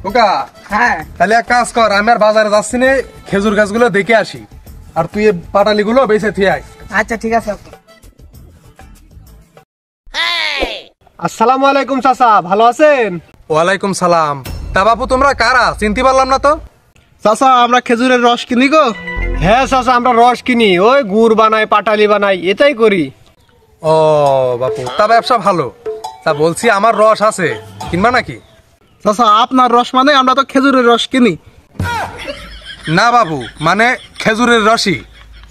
ওকা হ্যাঁ তাহলে এক কাজ কর, আমি আর বাজারে যাচ্ছি না, খেজুর গাছগুলো দেখে আসি, আর তুই এই পাটালি গুলো বেঁচে থিয়ে আয়। আচ্ছা ঠিক আছে। আসসালামু আলাইকুম চাচা, ভালো আছেন? ওয়ালাইকুম সালাম। তা বাপু তোমরা কারা, চিনতে পারলাম না তো। চাচা আমরা খেজুরের রস কিনি গো। হ্যাঁ চাচা, আমরা রস কিনি, ওই গুড় বানাই, পাটালি বানাই, এটাই করি। ও বাপু, তা ব্যবসা ভালো। তা বলছি আমার রস আছে, কিনবা নাকি? চাচা আপনার রস মানে আমরা তো খেজুরের রস কিনি। না বাবু, মানে খেজুরের রসই।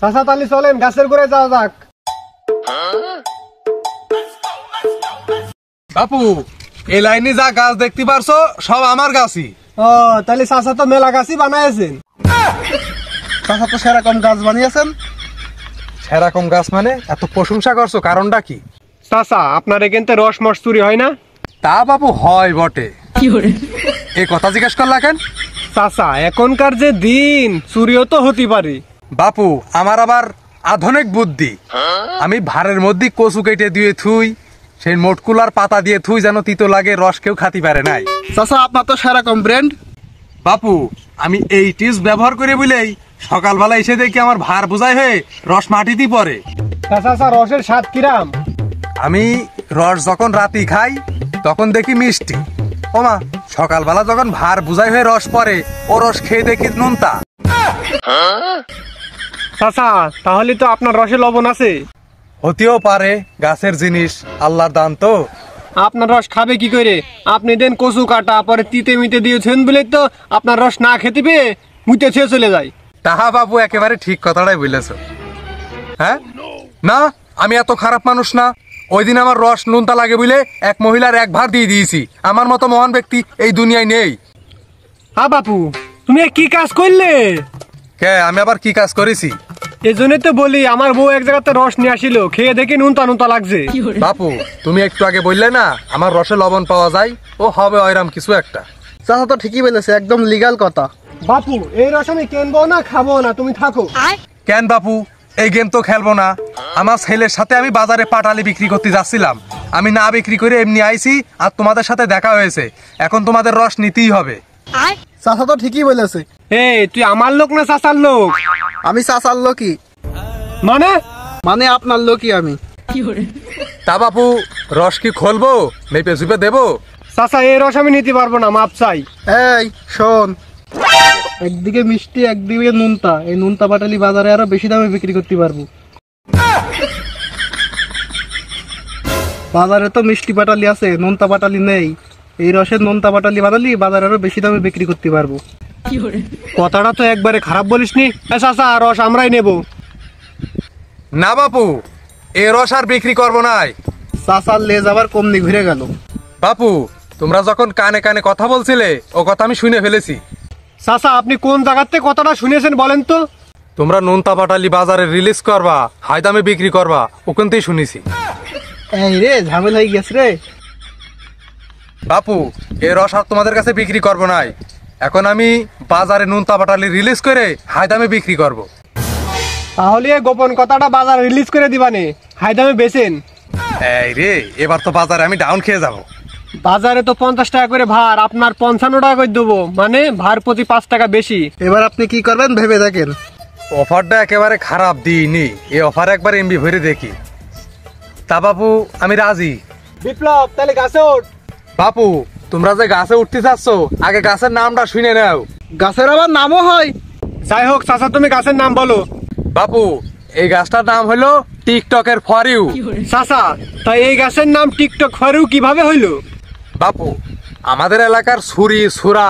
চাচা তাহলে চলেন গাছের করে যাওয়া যাক। বাপু এই লাইনে যা গাছ দেখতে পারছো সব আমার গাছই। ও তাহলে চাচা তো মেলা গাছই বানাইছেন। চাচা তো সেরকম গাছ বানিয়েছেন। সেরকম গাছ মানে এত প্রশংসা করছো, কারণটা কি? চাচা আপনার এখানতে রস মস চুরি হয় না? তা বাপু হয় বটে। এই কথা জিজ্ঞেস করলা কেন? চাচা এখনকার যে দিন, চুরিও তো হতে পারে। বাপু আমার আবার আধুনিক বুদ্ধি, আমি ভারের মধ্যে কচু কেটে দিয়ে থুই, সেই মোটকুলার পাতা দিয়ে থুই যেন তিতো লাগে, রস কেউ খাতি পারে নাই। চাচা আপনার তো সেরকম ব্র্যান্ড। বাপু আমি এই টিপস ব্যবহার করে বলেই সকালবেলা এসে দেখি আমার ভার বোঝাই হয়ে রস মাটিতেই পড়ে। চাচা রসের স্বাদ কিরাম? আমি রস যখন রাতি খাই তখন দেখি মিষ্টি, ওমা সকালবেলা যখন ভার বুঝাই হয়ে রস পড়ে ও রস খেয়ে দেখি নুনতা। চাচা তাহলে তো আপনার রসে লবণ আছে। হতেও পারে, গাছের জিনিস, আল্লাহর দান তো। আপনার রস খাবে কি করে? আপনি দেন কচু কাটা, পরে তিতে মিতে দিয়েছেন বলে তো আপনার রস না খেতে পেয়ে মুতে ছেয়ে চলে যায়। তাহা বাবু একেবারে ঠিক কথাটাই বলেছ। হ্যাঁ না, আমি এত খারাপ মানুষ না। ওই দিন আমার রস নুনতা লাগে বলে এক মহিলার এক ভার দিয়ে দিয়েছি। আমার মতো মহান ব্যক্তি এই দুনিয়ায় নেই। হ্যাঁ বাপু, তুমি কি কাজ করলে? কে আমি আবার কি কাজ করেছি? এই জন্যই তো বলি, আমার বউ এক জায়গাতে রস নিয়ে আসিল, খেয়ে দেখি নুনতা নুনতা লাগছে। বাপু তুমি একটু আগে বললে না আমার রসে লবণ পাওয়া যায়, ও হবে ওইরাম কিছু একটা। চাচা তো ঠিকই বলেছে, একদম লিগ্যাল কথা। বাপু এই রস আমি কিনবো না, খাবো না, তুমি থাকো। কেন বাপু, এই গেম তো খেলবো না। আমার ছেলের সাথে আমি বাজারে পাটালি বিক্রি করতে যাচ্ছিলাম, আমি না বিক্রি করে এমনি আইছি, আর তোমাদের সাথে দেখা হয়েছে, এখন তোমাদের রস নিতেই হবে। চাচা তো ঠিকই বলেছে। এই তুই আমার লোক না চাচার লোক? আমি চাচার লোকই। মানে মানে আপনার লোকই আমি। তা বাপু রস কি খুলবো, মেপে চুপে দেবো? চাচা এই রস আমি নিতে পারবো না, মাপ চাই। এই শোন, একদিকে মিষ্টি একদিকে নুনতা, এই নুনতা পাটালি বাজারে আরো বেশি দামে বিক্রি করতে পারবো। বাজারে তো মিষ্টি পাটালি আছে, নুনতা পাটালি নেই। এই রসের নুনতা পাটালি বানালি বাজারে আরো বেশি দামে বিক্রি করতে পারবো। কথাটা তো একবারে খারাপ বলিসনি। চাচা রস আমরাই নেব। না বাপু, এ রস আর বিক্রি করবো নাই। চাচার লেজ আবার কমনি ঘুরে গেল। বাপু তোমরা যখন কানে কানে কথা বলছিলে ও কথা আমি শুনে ফেলেছি। চাচা আপনি কোন জায়গাতে কথাটা শুনেছেন বলেন তো? তোমরা নুনতা পাটালি বাজারে রিলিজ করবা, হাই দামে বিক্রি করবা, ওখানতেই শুনেছি। এই রে ঝামেলা হয়ে গেছে রে। বাপু এ রস আর তোমাদের কাছে বিক্রি করবো নাই, এখন আমি বাজারে নুনতা পাটালি রিলিজ করে হাই দামে বিক্রি করব। তাহলে এই গোপন কথাটা বাজার রিলিজ করে দিবানে, হাই দামে বেচেন। এই রে, এবার তো বাজারে আমি ডাউন খেয়ে যাব। বাজারে তো 50 টাকা করে ভার, আপনার 55 টাকা করে দেবো, মানে ভার প্রতি 5 টাকা বেশি। এবার আপনি কি করবেন ভেবে দেখেন। অফারটা একেবারে খারাপ দিইনি, এই অফার একবার এমবি ভরে দেখি। তা বাপু আমি রাজি। বিপ্লব তাহলে গাছে ওঠ। বাপু তোমরা যে গাছে উঠতে চাচ্ছ, আগে গাছের নামটা শুনে নাও। গাছের আবার নামও হয়? যাই হোক চাচা তুমি গাছের নাম বলো। বাপু এই গাছটার নাম হলো টিকটকের ফর ইউ। চাচা তাই এই গাছের নাম টিকটক ফর ইউ কিভাবে হইলো? বাপু আমাদের এলাকার ছুরি ছুরা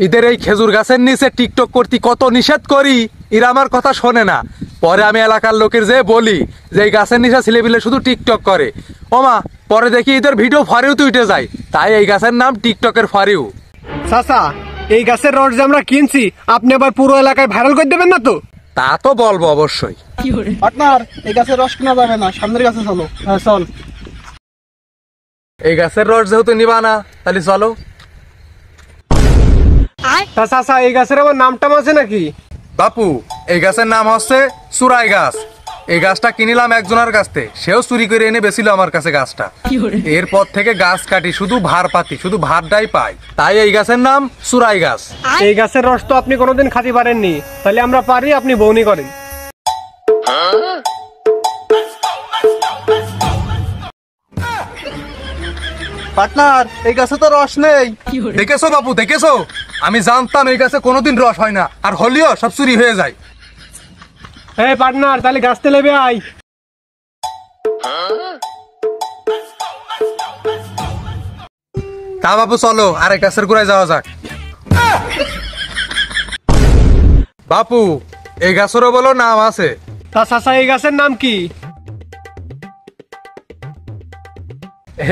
এদের এই খেজুর গাছের নিচে টিকটক করতে কত নিষেধ করি, এরা আমার কথা শোনে না। পরে আমি এলাকার লোকের যে বলি যে এই গাছের নিচে ছেলেপিলে শুধু টিকটক করে, ওমা পরে দেখি এদের ভিডিও ফর ইউ তো উঠে যায়, তাই এই গাছের নাম টিকটকের ফর ইউ। চাচা এই গাছের রস যে আমরা কিনছি, আপনি আবার পুরো এলাকায় ভাইরাল করে দেবেন না তো? তা তো বলবো অবশ্যই। পার্টনার এই গাছের রস কিনা যাবে না, সামনের গাছে চলো। হ্যাঁ চল। এই গাছের রস যেহেতু নিবা না তাহলে চলো। চাচা এই গাছের আবার নামটাম আছে নাকি? বাপু এই গাছের নাম হচ্ছে চুরাই গাছ, এই গাছটা কিনিলাম একজনের কাছ থেকে, সেও চুরি করে এনে বেছিল আমার কাছে গাছটা। এরপর থেকে গাছ কাটি শুধু ভার পাতি, শুধু ভারটাই পাই, তাই এই গাছের নাম চুরাই গাছ। এই গাছের রস তো আপনি কোনোদিন খাতে পারেননি, তাহলে আমরা পারি, আপনি বউনি করেন। পার্টনার, এই গাছে তো রস নেই। দেখেছো বাপু, দেখেছো? আমি জানতাম এই গাছে কোনোদিন রস হয় না, আর হলেও সব চুরি হয়ে যায়। এই পার্টনার, তাহলে গাছতে লেবে আই। তা বাপু চলো আরেক গাছের গোড়ায় যাওয়া যাক। বাপু, এই গাছেরও বলো নাম আছে। তা চাচা, এই গাছের নাম কি?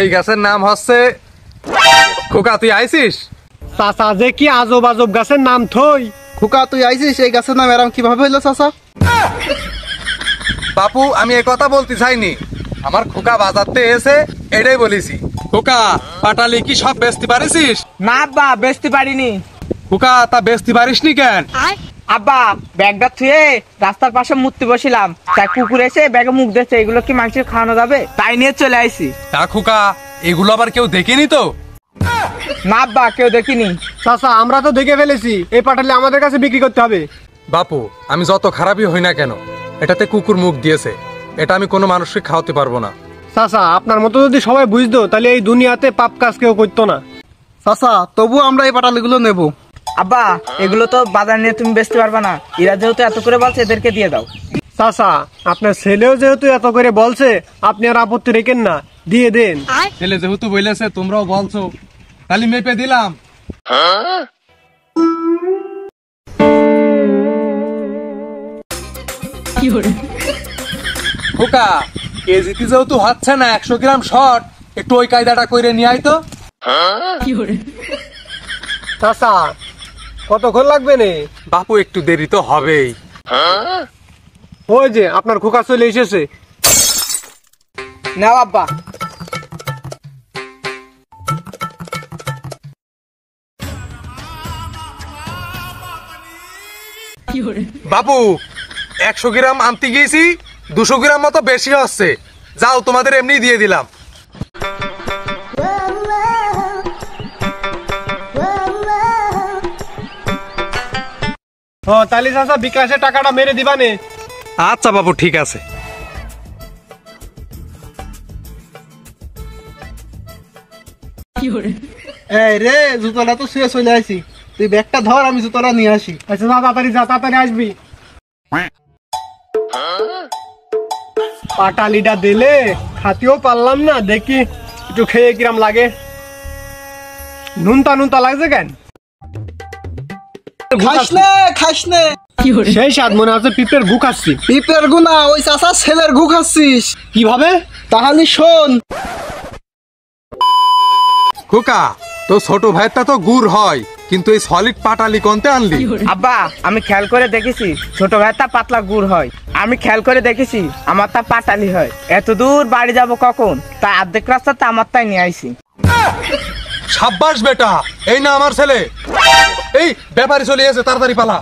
এই গাছের নাম হচ্ছে খোকা। তুই আইছিস? চাচা যে কি আজব আজব গাছের নাম থই। খোকা, তুই আইছিস? এই গাছের নাম এরম কিভাবে হইলো চাচা? বাপু, আমি এ কথা বলতে চাইনি, আমার খোকা বাজারতে এসে এটাই বলেছি। খোকা, পাটালি কি সব বেচতে পারিস? না আব্বা, বেচতে পারিনি। খোকা, তা বেচতে পারিসনি কেন? আব্বা, ব্যাগটা থুয়ে রাস্তার পাশে মুততে বসিলাম, তাই কুকুর এসে ব্যাগে মুখ দিয়েছে। এগুলো কি মাংসের খাওয়ানো যাবে? তাই নিয়ে চলে আইছি। তা খোকা, এগুলো আবার কেউ দেখেনি তো? না আব্বা, কেউ দেখিনি। চাচা, আমরা তো দেখে ফেলেছি, এই পাটালি আমাদের কাছে বিক্রি করতে হবে। বাপু, আমি যত খারাপই হই না কেন, এটাতে কুকুর মুখ দিয়েছে, এটা আমি কোনো মানুষকে খাওয়াতে পারবো না। চাচা, আপনার মতো যদি সবাই বুঝতো, তাহলে এই দুনিয়াতে পাপ কাজ কেউ করতো না। চাচা, তবু আমরা এই পাটালিগুলো নেব। আব্বা, এগুলো তো বাজার নিয়ে তুমি বেচতে পারবা না, এরা যেহেতু এত করে বলছে, এদেরকে দিয়ে দাও। চাচা, আপনার ছেলেও যেহেতু এত করে বলছে, আপনি আর আপত্তি রেখেন না, দিয়ে দেন। ছেলে যেহেতু বলেছে, তোমরাও বলছো, তাহলে মেপে দিলাম। খোকা, কেজিতে যেহেতু হচ্ছে না 100 গ্রাম শর্ট, একটু ওই কায়দাটা করে নিয়ে আয় তো। চাচা, কতক্ষণ লাগবে নে? বাপু, একটু দেরি তো হবেই। ওই যে আপনার খোকা চলে এসেছে। নাও আব্বা। বাপু, 100 গ্রাম আনতে গিয়েছি, 200 গ্রাম মতো বেশি হচ্ছে, যাও তোমাদের এমনি দিয়ে দিলাম। ও, তাহলে চাচা বিকাশের টাকাটা মেরে দিবানে। আচ্ছা বাবু, ঠিক আছে। এই রে, জুতোটা তো শুয়ে চলে আসি, তুই ব্যাগটা ধর, আমি জুতোটা নিয়ে আসি। আচ্ছা, তাড়াতাড়ি যা, তাড়াতাড়ি আসবি। পাটালিটা দিলে খাতেও পারলাম না, দেখি একটু খেয়ে কিরাম লাগে। নুনতা নুনতা লাগছে কেন? খাস নে, খাস নে। সেই স্বাদ মনে হচ্ছে পিঁপড়ের গু খাচ্ছি। পিঁপড়ের গু না, ওই চাচা ছেলের গু খাচ্ছিস। কিভাবে? তাহলে শোন। খোকা, তো ছোট ভাইটা তো গুড় হয়, কিন্তু এই সলিড পাটালি কোনতে আনলি? আব্বা, আমি খেয়াল করে দেখেছি ছোট ভাইটা পাতলা গুড় হয়, আমি খেয়াল করে দেখেছি আমার তা পাটালি হয়। এত দূর বাড়ি যাব কখন, তাই অর্ধেক রাস্তাতে আমার তাই নিয়ে আইছি। সাব্বাস বেটা, এই না আমার ছেলে। এই ব্যাপারী চলে এসে, তাড়াতাড়ি পালা।